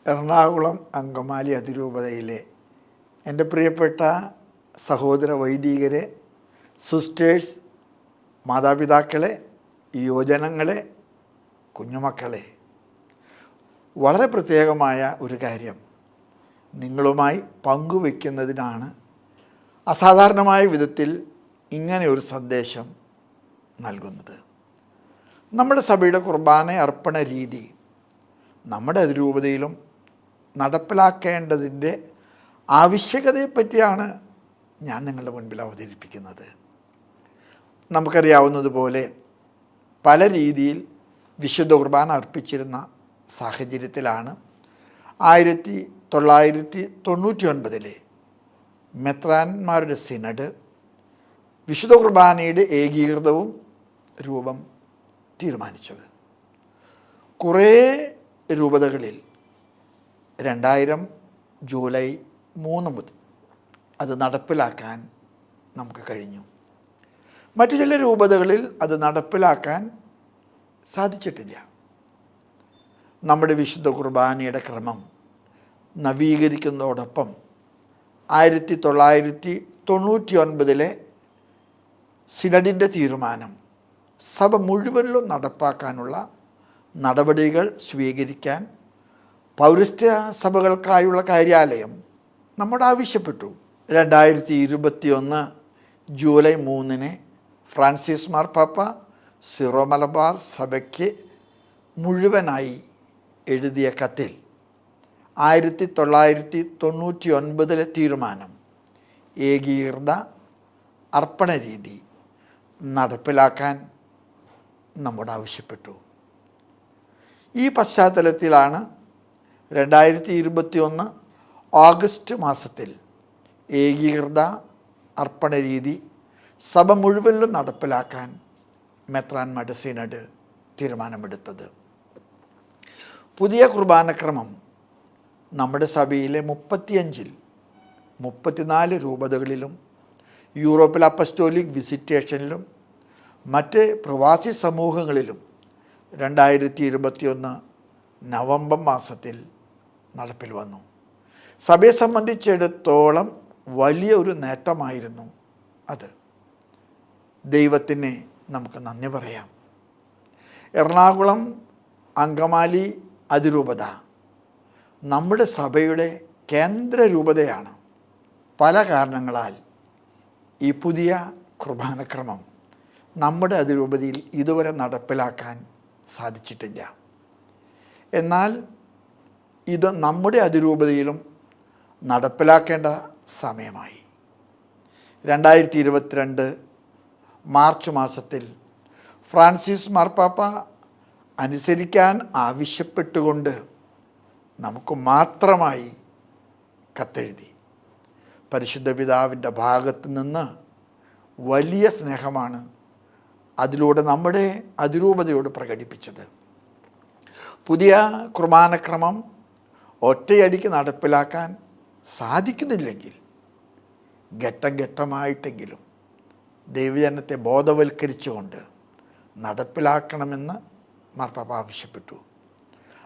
എറണാകുളം അങ്കമാലി അതിരൂപതയിലെ എൻ്റെ പ്രിയപ്പെട്ട സഹോദര വൈദികരെ, സിസ്റ്റേഴ്സ്, മാതാപിതാക്കളെ, യുവജനങ്ങളെ, കുഞ്ഞുമക്കളെ, വളരെ പ്രത്യേകമായ ഒരു കാര്യം നിങ്ങളുമായി പങ്കുവയ്ക്കുന്നതിനാണ് അസാധാരണമായ വിധത്തിൽ ഇങ്ങനെ ഒരു സന്ദേശം നൽകുന്നത്. നമ്മുടെ സഭയുടെ കുർബാന അർപ്പണ രീതി നമ്മുടെ അതിരൂപതയിലും നടപ്പിലാക്കേണ്ടതിൻ്റെ ആവശ്യകതയെപ്പറ്റിയാണ് ഞാൻ നിങ്ങളുടെ മുൻപിൽ അവതരിപ്പിക്കുന്നത്. നമുക്കറിയാവുന്നതുപോലെ പല രീതിയിൽ വിശുദ്ധ കുർബാന അർപ്പിച്ചിരുന്ന സാഹചര്യത്തിലാണ് 1999 മെത്രാന്മാരുടെ സിനഡ് വിശുദ്ധ കുർബാനയുടെ ഏകീകൃതവും രൂപം തീരുമാനിച്ചത്. കുറേ രൂപതകളിൽ 2000 ജൂലൈ 3 മുതൽ അത് നടപ്പിലാക്കാൻ നമുക്ക് കഴിഞ്ഞു. മറ്റു ചില രൂപതകളിൽ അത് നടപ്പിലാക്കാൻ സാധിച്ചിട്ടില്ല. നമ്മുടെ വിശുദ്ധ കുർബാനയുടെ ക്രമം നവീകരിക്കുന്നതോടൊപ്പം 1999 സിനഡിൻ്റെ തീരുമാനം സഭ മുഴുവനിലും നടപ്പാക്കാനുള്ള നടപടികൾ സ്വീകരിക്കാൻ പൗരസ്ത്യ സഭകൾക്കായുള്ള കാര്യാലയം നമ്മോട് ആവശ്യപ്പെട്ടു. 2021 ജൂലൈ 3 ഫ്രാൻസിസ് മാർപ്പാപ്പ സിറോ മലബാർ സഭയ്ക്ക് മുഴുവനായി എഴുതിയ കത്തിൽ 1999 തീരുമാനം ഏകീകൃത അർപ്പണ രീതി നടപ്പിലാക്കാൻ നമ്മോട് ആവശ്യപ്പെട്ടു. ഈ പശ്ചാത്തലത്തിലാണ് 2021 ഓഗസ്റ്റ് മാസത്തിൽ ഏകീകൃത അർപ്പണ രീതി സഭ മുഴുവനിലും നടപ്പിലാക്കാൻ മെത്രാന്മാരുടെ സിനഡ് തീരുമാനമെടുത്തത്. പുതിയ കുർബാനക്രമം നമ്മുടെ സഭയിലെ 34 രൂപതകളിലും യൂറോപ്പിൽ അപ്പസ്റ്റോലിക് വിസിറ്റേഷനിലും മറ്റ് പ്രവാസി സമൂഹങ്ങളിലും 2021 നവംബർ മാസത്തിൽ നടപ്പിൽ വന്നു. സഭയെ സംബന്ധിച്ചിടത്തോളം വലിയ ഒരു നേട്ടമായിരുന്നു അത്. ദൈവത്തിന് നമുക്ക് നന്ദി പറയാം. എറണാകുളം അങ്കമാലി അതിരൂപത നമ്മുടെ സഭയുടെ കേന്ദ്ര രൂപതയാണ്. പല കാരണങ്ങളാൽ ഈ പുതിയ കുർബാനക്രമം നമ്മുടെ അതിരൂപതയിൽ ഇതുവരെ നടപ്പിലാക്കാൻ സാധിച്ചിട്ടില്ല. എന്നാൽ ഇത് നമ്മുടെ അതിരൂപതയിലും നടപ്പിലാക്കേണ്ട സമയമായി. 2022 മാർച്ച് മാസത്തിൽ ഫ്രാൻസിസ് മാർപ്പാപ്പ അനുസരിക്കാൻ ആവശ്യപ്പെട്ടുകൊണ്ട് നമുക്ക് മാത്രമായി കത്തെഴുതി. പരിശുദ്ധ പിതാവിൻ്റെ ഭാഗത്ത് നിന്ന് വലിയ സ്നേഹമാണ് അതിലൂടെ നമ്മുടെ അതിരൂപതയോട് പ്രകടിപ്പിച്ചത്. പുതിയ കുർബാനക്രമം ഒറ്റയടിക്ക് നടപ്പിലാക്കാൻ സാധിക്കുന്നില്ലെങ്കിൽ ഘട്ടം ഘട്ടമായിട്ടെങ്കിലും ദൈവജനത്തെ ബോധവൽക്കരിച്ചുകൊണ്ട് നടപ്പിലാക്കണമെന്ന് മാർപ്പാപ്പ ആവശ്യപ്പെട്ടു.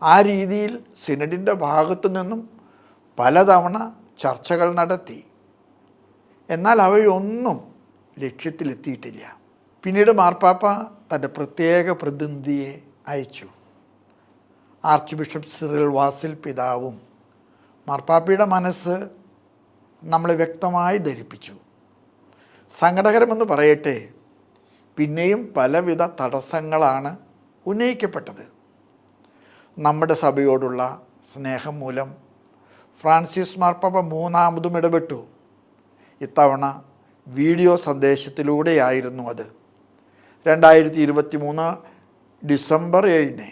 ആ രീതിയിൽ സിനഡിൻ്റെ ഭാഗത്തു നിന്നും പലതവണ ചർച്ചകൾ നടത്തി. എന്നാൽ അവയൊന്നും ലക്ഷ്യത്തിലെത്തിയിട്ടില്ല. പിന്നീട് മാർപ്പാപ്പ തൻ്റെ പ്രത്യേക പ്രതിനിധിയെ അയച്ചു. ആർച്ച് ബിഷപ്പ് സിറിൽ വാസിൽ പിതാവും മാർപ്പാപ്പയുടെ മനസ്സ് നമ്മളെ വ്യക്തമായി ധരിപ്പിച്ചു. സങ്കടകരമെന്ന് പറയട്ടെ, പിന്നെയും പലവിധ തടസ്സങ്ങളാണ് ഉന്നയിക്കപ്പെട്ടത്. നമ്മുടെ സഭയോടുള്ള സ്നേഹം മൂലം ഫ്രാൻസിസ് മാർപ്പാപ്പ മൂന്നാമതും ഇടപെട്ടു. ഇത്തവണ വീഡിയോ സന്ദേശത്തിലൂടെയായിരുന്നു അത്. 2023 ഡിസംബർ 7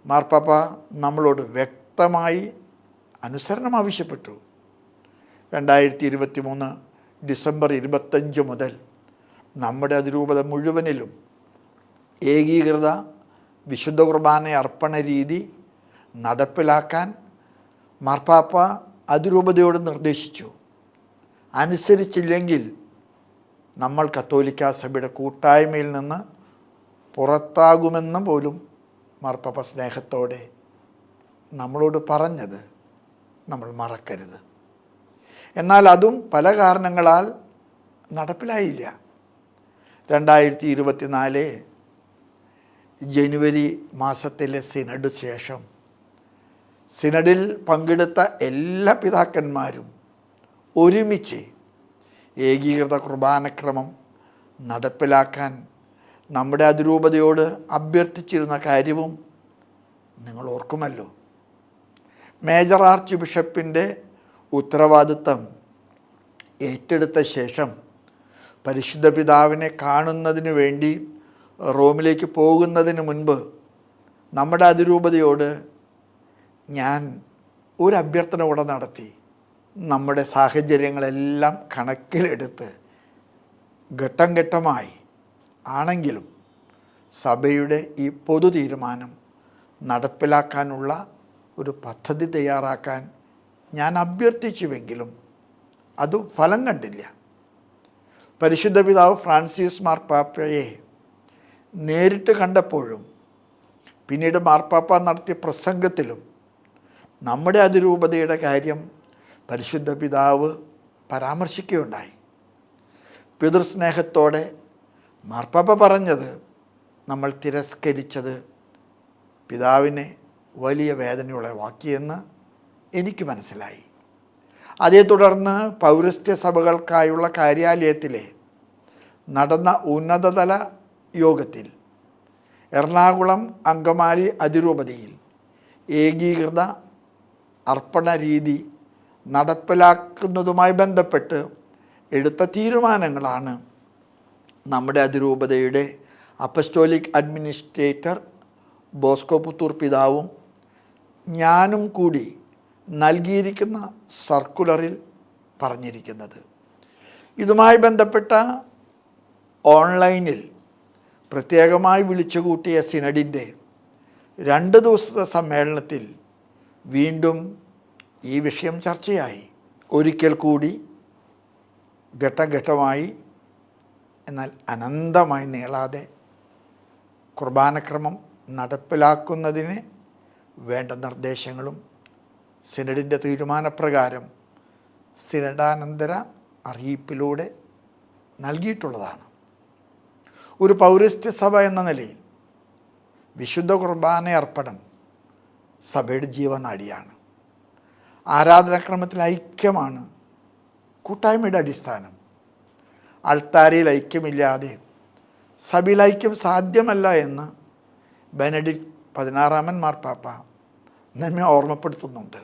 മാർപ്പാപ്പ നമ്മളോട് വ്യക്തമായി അനുസരണം ആവശ്യപ്പെട്ടു. 2023 ഡിസംബർ 25 മുതൽ നമ്മുടെ അതിരൂപത മുഴുവനിലും ഏകീകൃത വിശുദ്ധ കുർബാന അർപ്പണ രീതി നടപ്പിലാക്കാൻ മാർപ്പാപ്പ അതിരൂപതയോട് നിർദ്ദേശിച്ചു. അനുസരിച്ചില്ലെങ്കിൽ നമ്മൾ കത്തോലിക്കാ സഭയുടെ കൂട്ടായ്മയിൽ നിന്ന് പുറത്താകുമെന്ന് പോലും മാർപ്പാപ്പ സ്നേഹത്തോടെ നമ്മളോട് പറഞ്ഞത് നമ്മൾ മറക്കരുത്. എന്നാൽ അതും പല കാരണങ്ങളാൽ നടപ്പിലായില്ല. 2024 ജനുവരി മാസത്തിലെ സിനഡ് ശേഷം സിനഡിൽ പങ്കെടുത്ത എല്ലാ പിതാക്കന്മാരും ഒരുമിച്ച് ഏകീകൃത കുർബാനക്രമം നടപ്പിലാക്കാൻ നമ്മുടെ അതിരൂപതയോട് അഭ്യർത്ഥിച്ചിരുന്ന കാര്യവും നിങ്ങൾ ഓർക്കുമല്ലോ. മേജർ ആർച്ച് ബിഷപ്പിൻ്റെ ഉത്തരവാദിത്തം ഏറ്റെടുത്ത ശേഷം പരിശുദ്ധ പിതാവിനെ കാണുന്നതിന് വേണ്ടി റോമിലേക്ക് പോകുന്നതിന് മുൻപ് നമ്മുടെ അതിരൂപതയോട് ഞാൻ ഒരു അഭ്യർത്ഥന കൂടെ നടത്തി. നമ്മുടെ സാഹചര്യങ്ങളെല്ലാം കണക്കിലെടുത്ത് ഘട്ടം ഘട്ടമായി ആണെങ്കിലും സഭയുടെ ഈ പൊതു തീരുമാനം നടപ്പിലാക്കാനുള്ള ഒരു പദ്ധതി തയ്യാറാക്കാൻ ഞാൻ അഭ്യർത്ഥിച്ചുവെങ്കിലും അത് ഫലം കണ്ടില്ല. പരിശുദ്ധ പിതാവ് ഫ്രാൻസിസ് മാർപ്പാപ്പയെ നേരിട്ട് കണ്ടപ്പോഴും പിന്നീട് മാർപ്പാപ്പ നടത്തിയ പ്രസംഗത്തിലും നമ്മുടെ അതിരൂപതയുടെ കാര്യം പരിശുദ്ധ പിതാവ് പരാമർശിക്കുകയുണ്ടായി. പിതൃസ്നേഹത്തോടെ മാർപ്പാപ്പ പറഞ്ഞത് നമ്മൾ തിരസ്കരിച്ചത് പിതാവിനെ വലിയ വേദനയുളവാക്കിയെന്ന് എനിക്ക് മനസ്സിലായി. അതേ തുടർന്ന് പൗരസ്ത്യ സഭകൾക്കായുള്ള കാര്യാലയത്തിലെ നടന്ന ഉന്നതതല യോഗത്തിൽ എറണാകുളം അങ്കമാലി അതിരൂപതയിൽ ഏകീകൃത അർപ്പണ രീതി നടപ്പിലാക്കുന്നതുമായി ബന്ധപ്പെട്ട് എടുത്ത തീരുമാനങ്ങളാണ് നമ്മുടെ അതിരൂപതയുടെ അപ്പസ്റ്റോലിക് അഡ്മിനിസ്ട്രേറ്റർ ബോസ്കോ പുത്തൂർ പിതാവും ഞാനും കൂടി നൽകിയിരിക്കുന്ന സർക്കുലറിൽ പറഞ്ഞിരിക്കുന്നത്. ഇതുമായി ബന്ധപ്പെട്ട ഓൺലൈനിൽ പ്രത്യേകമായി വിളിച്ചുകൂട്ടിയ സിനഡിൻ്റെ 2 ദിവസത്തെ സമ്മേളനത്തിൽ വീണ്ടും ഈ വിഷയം ചർച്ചയായി. ഒരിക്കൽ കൂടി ഘട്ടം ഘട്ടമായി എന്നാൽ അനന്തമായി നീളാതെ കുർബാനക്രമം നടപ്പിലാക്കുന്നതിന് വേണ്ട നിർദ്ദേശങ്ങളും സിനഡിൻ്റെ തീരുമാനപ്രകാരം സിനഡാനന്തര അറിയിപ്പിലൂടെ നൽകിയിട്ടുള്ളതാണ്. ഒരു പൗരസ്ത്യ സഭ എന്ന നിലയിൽ വിശുദ്ധ കുർബാന അർപ്പണം സഭയുടെ ജീവനാഡിയാണ്. ആരാധനാക്രമത്തിൽ ഐക്യമാണ് കൂട്ടായ്മയുടെ അടിസ്ഥാനം. അൾത്താരയിൽ ഐക്യമില്ലാതെ സഭയിൽ ഐക്യം സാധ്യമല്ല എന്ന് ബെനഡിക്ട് 16 മാർപ്പാപ്പ നമ്മെ ഓർമ്മപ്പെടുത്തുന്നുണ്ട്.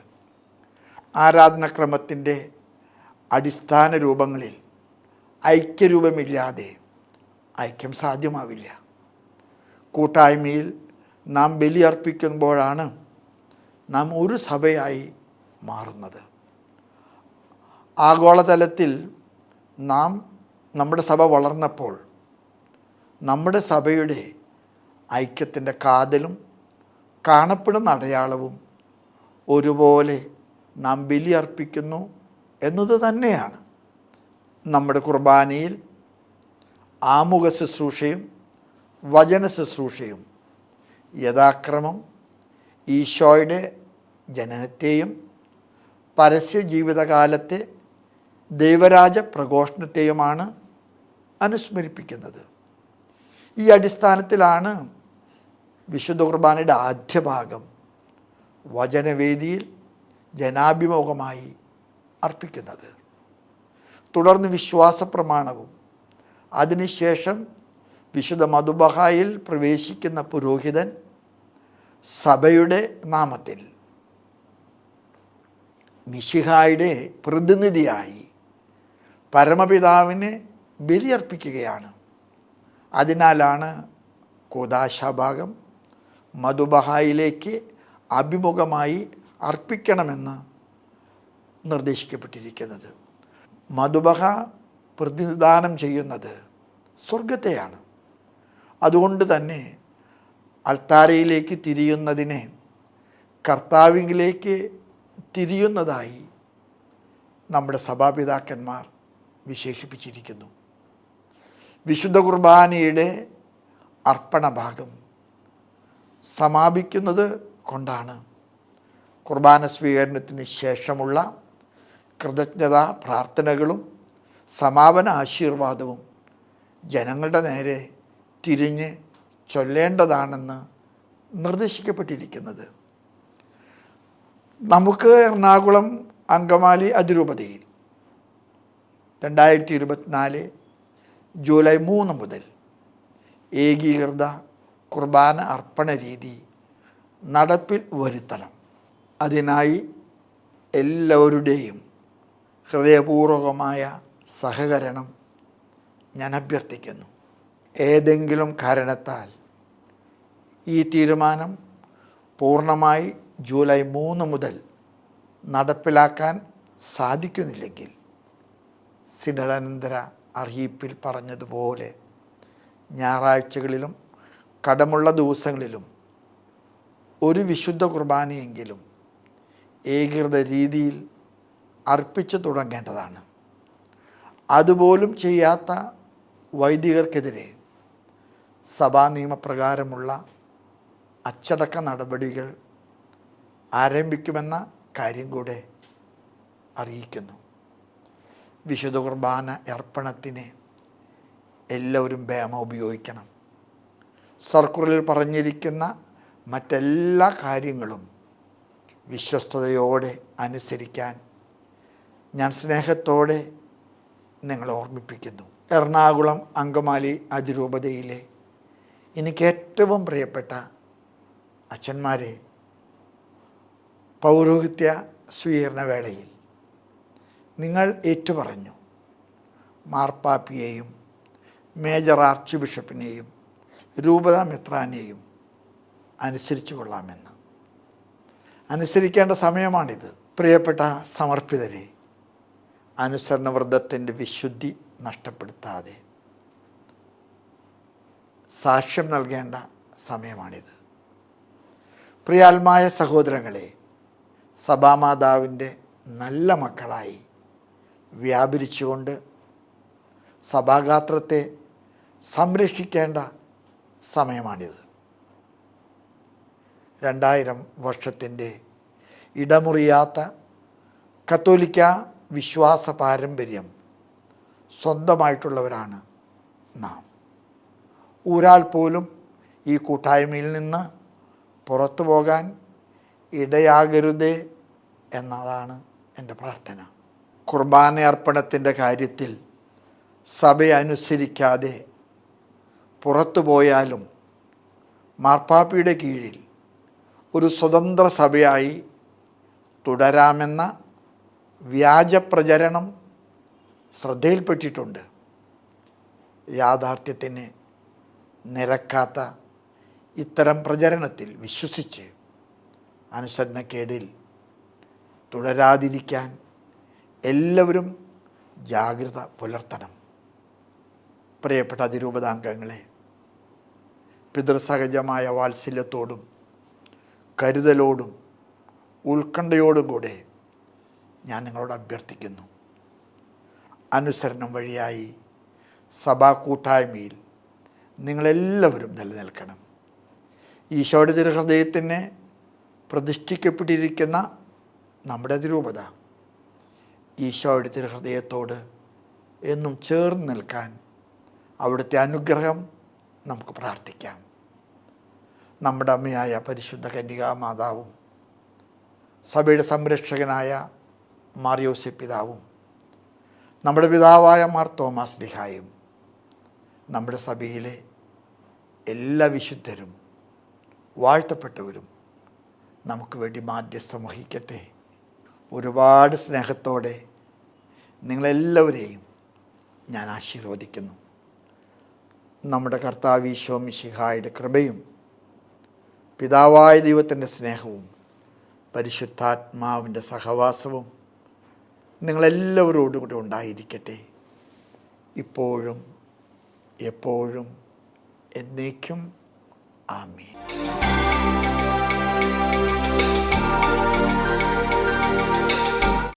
ആരാധനാക്രമത്തിൻ്റെ അടിസ്ഥാന രൂപങ്ങളിൽ ഐക്യരൂപമില്ലാതെ ഐക്യം സാധ്യമാവില്ല. കൂട്ടായ്മയിൽ നാം ബലിയർപ്പിക്കുമ്പോഴാണ് നാം ഒരു സഭയായി മാറുന്നത്. ആഗോളതലത്തിൽ നമ്മുടെ സഭ വളർന്നപ്പോൾ നമ്മുടെ സഭയുടെ ഐക്യത്തിൻ്റെ കാതലും കാണപ്പെടുന്ന അടയാളവും ഒരുപോലെ നാം ബലിയർപ്പിക്കുന്നു എന്നത് തന്നെയാണ്. നമ്മുടെ കുർബാനയിൽ ആമുഖ ശുശ്രൂഷയും വചന ശുശ്രൂഷയും യഥാക്രമം ഈശോയുടെ ജനനത്തെയും പരസ്യ ജീവിതകാലത്തെ ദൈവരാജ പ്രഘോഷണത്തെയുമാണ് അനുസ്മരിപ്പിക്കുന്നത്. ഈ അടിസ്ഥാനത്തിലാണ് വിശുദ്ധ കുർബാനയുടെ ആദ്യ ഭാഗം വചനവേദിയിൽ ജനാഭിമുഖമായി അർപ്പിക്കുന്നത്. തുടർന്ന് വിശ്വാസ പ്രമാണവും അതിനുശേഷം വിശുദ്ധ മധുബഹായിൽ പ്രവേശിക്കുന്ന പുരോഹിതൻ സഭയുടെ നാമത്തിൽ മിശിഹായുടെ പ്രതിനിധിയായി പരമപിതാവിന് ബലിയർപ്പിക്കുകയാണ്. അതിനാലാണ് കൂദാശഭാഗം മധുബഹായിലേക്ക് അഭിമുഖമായി അർപ്പിക്കണമെന്ന് നിർദ്ദേശിക്കപ്പെട്ടിരിക്കുന്നത്. മധുബഹ പ്രതിനിധാനം ചെയ്യുന്നത് സ്വർഗത്തെയാണ്. അതുകൊണ്ട് തന്നെ അൾത്താരയിലേക്ക് തിരിയുന്നതിനെ കർത്താവിലേക്ക് തിരിയുന്നതായി നമ്മുടെ സഭാപിതാക്കന്മാർ വിശേഷിപ്പിച്ചിരിക്കുന്നു. വിശുദ്ധ കുർബാനയുടെ അർപ്പണഭാഗം സമാപിക്കുന്നത് കൊണ്ടാണ് കുർബാന സ്വീകരണത്തിന് ശേഷമുള്ള കൃതജ്ഞതാ പ്രാർത്ഥനകളും സമാപന ആശീർവാദവും ജനങ്ങളുടെ നേരെ തിരിഞ്ഞ് ചൊല്ലേണ്ടതാണെന്ന് നിർദ്ദേശിക്കപ്പെട്ടിരിക്കുന്നത്. നമുക്ക് എറണാകുളം അങ്കമാലി അതിരൂപതയിൽ 2024 ജൂലൈ 3 മുതൽ ഏകീകൃത കുർബാന അർപ്പണ രീതി നടപ്പിൽ വരുത്തണം. അതിനായി എല്ലാവരുടെയും ഹൃദയപൂർവകമായ സഹകരണം ഞാൻ അഭ്യർത്ഥിക്കുന്നു. ഏതെങ്കിലും കാരണത്താൽ ഈ തീരുമാനം പൂർണ്ണമായി ജൂലൈ 3 മുതൽ നടപ്പിലാക്കാൻ സാധിക്കുന്നില്ലെങ്കിൽ സിനഡാനന്തര അറിയിപ്പിൽ പറഞ്ഞതുപോലെ ഞായറാഴ്ചകളിലും കടമുള്ള ദിവസങ്ങളിലും ഒരു വിശുദ്ധ കുർബാനയെങ്കിലും ഏകീകൃത രീതിയിൽ അർപ്പിച്ചു തുടങ്ങേണ്ടതാണ്. അതുപോലും ചെയ്യാത്ത വൈദികർക്കെതിരെ സഭാ നിയമപ്രകാരമുള്ള അച്ചടക്ക നടപടികൾ ആരംഭിക്കുമെന്ന കാര്യം കൂടെ അറിയിക്കുന്നു. വിശുദ്ധ കുർബാന അർപ്പണത്തിന് എല്ലാവരും ബേമ ഉപയോഗിക്കണം. സർക്കുലറിൽ പറഞ്ഞിരിക്കുന്ന മറ്റെല്ലാ കാര്യങ്ങളും വിശ്വസ്തയോടെ അനുസരിക്കാൻ ഞാൻ സ്നേഹത്തോടെ നിങ്ങളെ ഓർമ്മിപ്പിക്കുന്നു. എറണാകുളം അങ്കമാലി അതിരൂപതയിലെ എനിക്ക് ഏറ്റവും പ്രിയപ്പെട്ട അച്ഛന്മാരെ, പൗരോഹിത്യ സ്വീകരണ വേളയിൽ നിങ്ങൾ ഏറ്റുപറഞ്ഞു മാർപ്പാപ്പിയെയും മേജർ ആർച്ച് ബിഷപ്പിനെയും രൂപത മെത്രാനെയും അനുസരിച്ചു കൊള്ളാമെന്ന്. അനുസരിക്കേണ്ട സമയമാണിത്. പ്രിയപ്പെട്ട സമർപ്പിതരെ, അനുസരണവ്രതത്തിൻ്റെ വിശുദ്ധി നഷ്ടപ്പെടുത്താതെ സാക്ഷ്യം നൽകേണ്ട സമയമാണിത്. പ്രിയാത്മായ സഹോദരങ്ങളെ, സഭാമാതാവിൻ്റെ നല്ല മക്കളായി വ്യാപരിച്ചുകൊണ്ട് സഭാഗാത്രത്തെ സംരക്ഷിക്കേണ്ട സമയമാണിത്. 2000 വർഷത്തിൻ്റെ ഇടമുറിയാത്ത കത്തോലിക്ക വിശ്വാസ പാരമ്പര്യം സ്വന്തമായിട്ടുള്ളവരാണ് നാം. ഒരാൾ പോലും ഈ കൂട്ടായ്മയിൽ നിന്ന് പുറത്തു പോകാൻ ഇടയാകരുതേ എന്നതാണ് എൻ്റെ പ്രാർത്ഥന. കുർബാന അർപ്പണത്തിൻ്റെ കാര്യത്തിൽ സഭയെ അനുസരിക്കാതെ പുറത്തു പോയാലും മാർപ്പാപ്പയുടെ കീഴിൽ ഒരു സ്വതന്ത്ര സഭയായി തുടരാമെന്ന വ്യാജപ്രചരണം ശ്രദ്ധയിൽപ്പെട്ടിട്ടുണ്ട്. യാഥാർത്ഥ്യത്തിന് നിരക്കാത്ത ഇത്തരം പ്രചരണത്തിൽ വിശ്വസിച്ച് അനുസരണക്കേടിൽ തുടരാതിരിക്കാൻ എല്ലാവരും ജാഗ്രത പുലർത്തണം. പ്രിയപ്പെട്ട അതിരൂപതാംഗങ്ങളെ, പിതൃസഹജമായ വാത്സല്യത്തോടും കരുതലോടും ഉത്കണ്ഠയോടും കൂടെ ഞാൻ നിങ്ങളോട് അഭ്യർത്ഥിക്കുന്നു. അനുസരണം വഴിയായി സഭാ കൂട്ടായ്മയിൽ നിങ്ങളെല്ലാവരും നിലനിൽക്കണം. ഈശോയുടെ തിരുഹൃദയത്തിന് പ്രതിഷ്ഠിക്കപ്പെട്ടിരിക്കുന്ന നമ്മുടെ അതിരൂപത ഈശോയുടെ തിരുഹൃദയത്തോട് എന്നും ചേർന്ന് നിൽക്കാൻ അവിടുത്തെ അനുഗ്രഹം നമുക്ക് പ്രാർത്ഥിക്കാം. നമ്മുടെ അമ്മയായ പരിശുദ്ധ കന്യകാ മാതാവും സഭയുടെ സംരക്ഷകനായ മാർ യോസേപ്പ് പിതാവും നമ്മുടെ പിതാവായ മാർ തോമാസ് ശ്ലീഹായും നമ്മുടെ സഭയിലെ എല്ലാ വിശുദ്ധരും വാഴ്ത്തപ്പെട്ടവരും നമുക്ക് വേണ്ടി മാധ്യസ്ഥം വഹിക്കട്ടെ. ഒരുപാട് സ്നേഹത്തോടെ നിങ്ങളെല്ലാവരെയും ഞാൻ ആശീർവദിക്കുന്നു. നമ്മുടെ കർത്താവ് ഈശോ മിശിഹായുടെ കൃപയും പിതാവായ ദൈവത്തിൻ്റെ സ്നേഹവും പരിശുദ്ധാത്മാവിൻ്റെ സഹവാസവും നിങ്ങളെല്ലാവരോടും കൂടെ ഉണ്ടായിരിക്കട്ടെ, ഇപ്പോഴും എപ്പോഴും എന്നേക്കും. ആമേൻ.